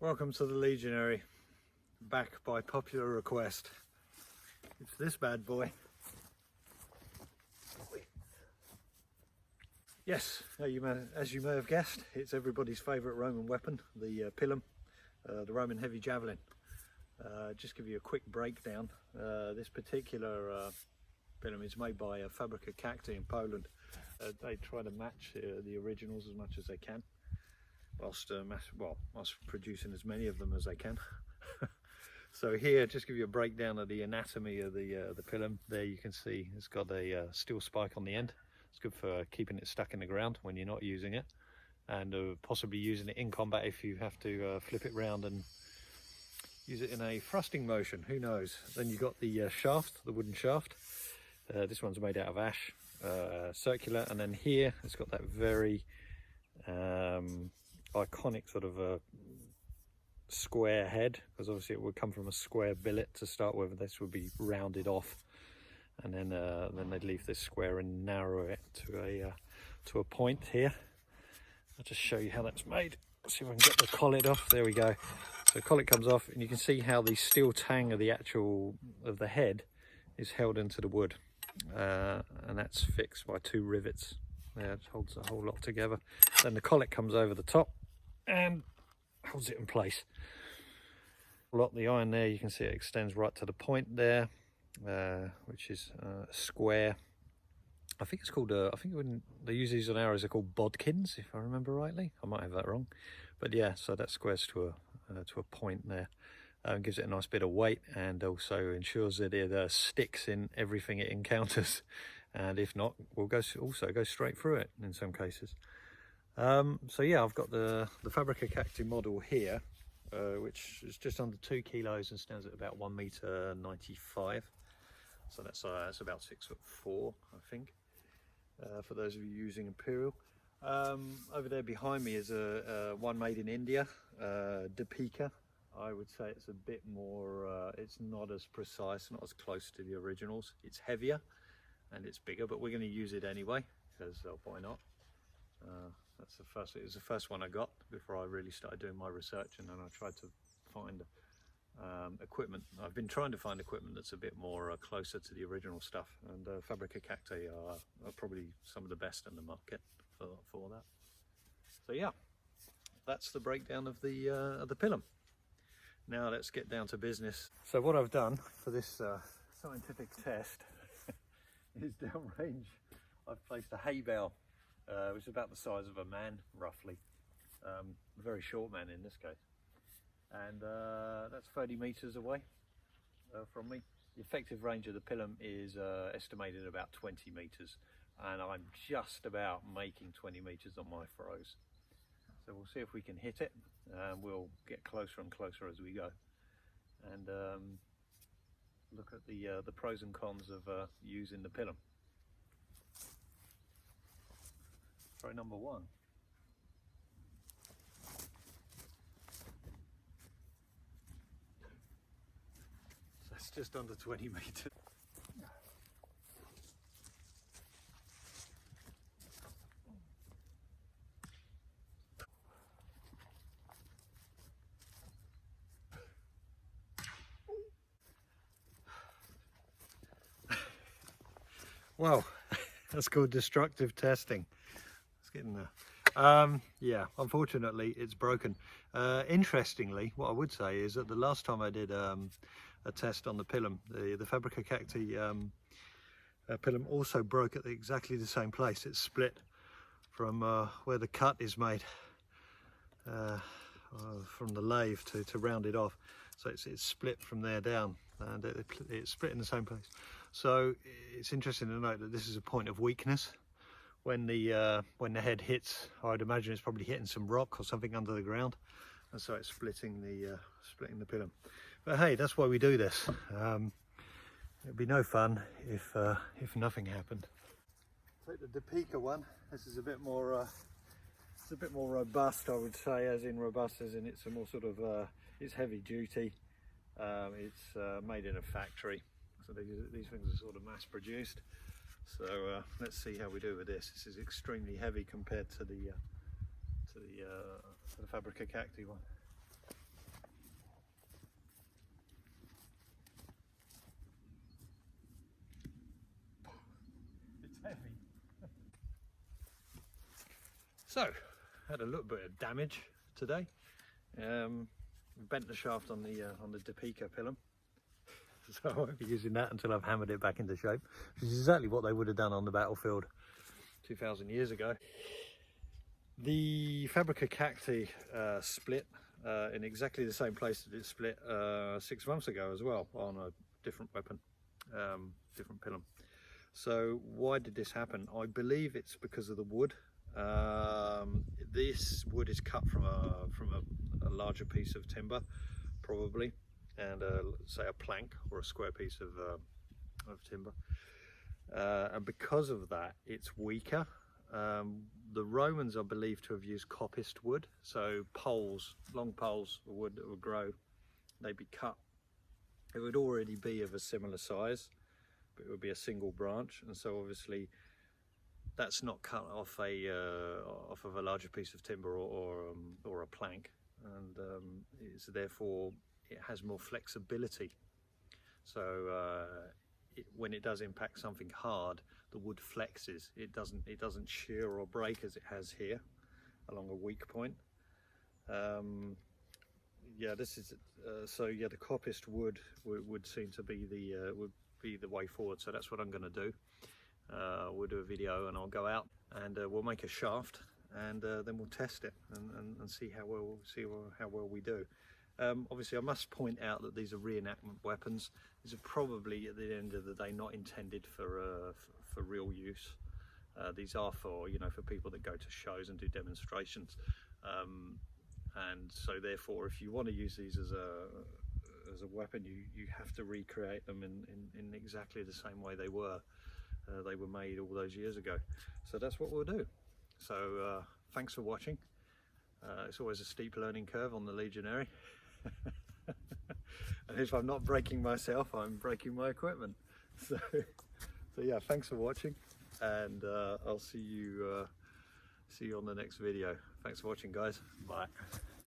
Welcome to the Legionary, back by popular request. It's this bad boy. Yes, as you may have guessed, it's everybody's favourite Roman weapon, the Pilum, the Roman heavy javelin. Just give you a quick breakdown. This particular Pilum is made by Fabrica Cacti in Poland. They try to match the originals as much as they can, whilst producing as many of them as they can. So here, just give you a breakdown of the anatomy of the Pilum. There you can see it's got a steel spike on the end. It's good for keeping it stuck in the ground when you're not using it, and possibly using it in combat if you have to flip it round and use it in a thrusting motion, who knows. Then you got the shaft, the wooden shaft. This one's made out of ash, circular, and then here it's got that very iconic sort of a square head, because obviously it would come from a square billet to start with. This would be rounded off, and then they'd leave this square and narrow it to a point here. I'll just show you how that's made. Let's see if I can get the collet off. There we go. So the collet comes off, and you can see how the steel tang of the head is held into the wood, and that's fixed by two rivets. Yeah, it holds a whole lot together. Then the collet comes over the top and holds it in place. The iron there, you can see it extends right to the point there, which is square. I think it's called, I think when they use these on arrows, they're called bodkins, if I remember rightly. I might have that wrong. But yeah, so that squares to a point there. Gives it a nice bit of weight, and also ensures that it sticks in everything it encounters. And if not, we'll also go straight through it in some cases. So yeah, I've got the Fabrica Cacti model here, which is just under 2 kilos and stands at about 1.95 m. So that's about 6'4", I think, for those of you using Imperial. Over there behind me is a one made in India, Deepeka. I would say it's a bit more, it's not as precise, not as close to the originals. It's heavier and it's bigger, but we're going to use it anyway, because why not? It was the first one I got before I really started doing my research, and then I tried to find equipment. I've been trying to find equipment that's a bit more closer to the original stuff, and Fabrica Cacti are probably some of the best in the market for that. So yeah, that's the breakdown of the Pilum. Now let's get down to business. So what I've done for this scientific test is downrange. I've placed a hay bale, which is about the size of a man, roughly. A very short man in this case. And that's 30 meters away from me. The effective range of the Pilum is estimated at about 20 meters. And I'm just about making 20 meters on my throws. So we'll see if we can hit it. We'll get closer and closer as we go, and look at the pros and cons of using the Pilum. Throw number one. So that's just under 20 meters. Well, that's called destructive testing. It's getting there. Yeah, unfortunately it's broken. Interestingly, what I would say is that the last time I did a test on the Pilum, the Fabrica Cacti Pilum also broke at exactly the same place. It's split from where the cut is made from the lathe to round it off. So it's split from there down, and it's split in the same place. So it's interesting to note that this is a point of weakness. When the head hits, I'd imagine it's probably hitting some rock or something under the ground, and so it's splitting the Pilum. But hey, that's why we do this. It'd be no fun if nothing happened. Take the Deepeka one. This is a bit more robust, I would say, as in it's a more sort of it's heavy duty. It's made in a factory. So these things are sort of mass produced. So let's see how we do with this. This is extremely heavy compared to the Fabrica Cacti one. So, had a little bit of damage today. Bent the shaft on the Deepeka Pilum. So I won't be using that until I've hammered it back into shape, which is exactly what they would have done on the battlefield 2,000 years ago. The Fabrica Cacti split in exactly the same place that it split 6 months ago as well, on a different weapon, different Pilum. So why did this happen? I believe it's because of the wood. This wood is cut from a larger piece of timber, probably, and say a plank or a square piece of timber, and because of that it's weaker. The Romans are believed to have used coppiced wood, so poles, long poles of wood that would grow, they'd be cut. It would already be of a similar size, but it would be a single branch, and so obviously that's not cut off of a larger piece of timber or a plank, and it's therefore it has more flexibility. So when it does impact something hard, the wood flexes. It doesn't shear or break as it has here along a weak point. Yeah, this is so yeah, the coppiced wood would seem to be the way forward. So that's what I'm going to do. We'll do a video and I'll go out and we'll make a shaft, and then we'll test it and see how well we do. Obviously I must point out that these are reenactment weapons. These are probably at the end of the day not intended for real use. These are for, you know, for people that go to shows and do demonstrations, and so therefore if you want to use these as a weapon, you have to recreate them in exactly the same way they were made all those years ago. So that's what we'll do. So thanks for watching. It's always a steep learning curve on the Legionary. And if I'm not breaking myself, I'm breaking my equipment. So yeah, thanks for watching, and I'll see you on the next video. Thanks for watching, guys. Bye.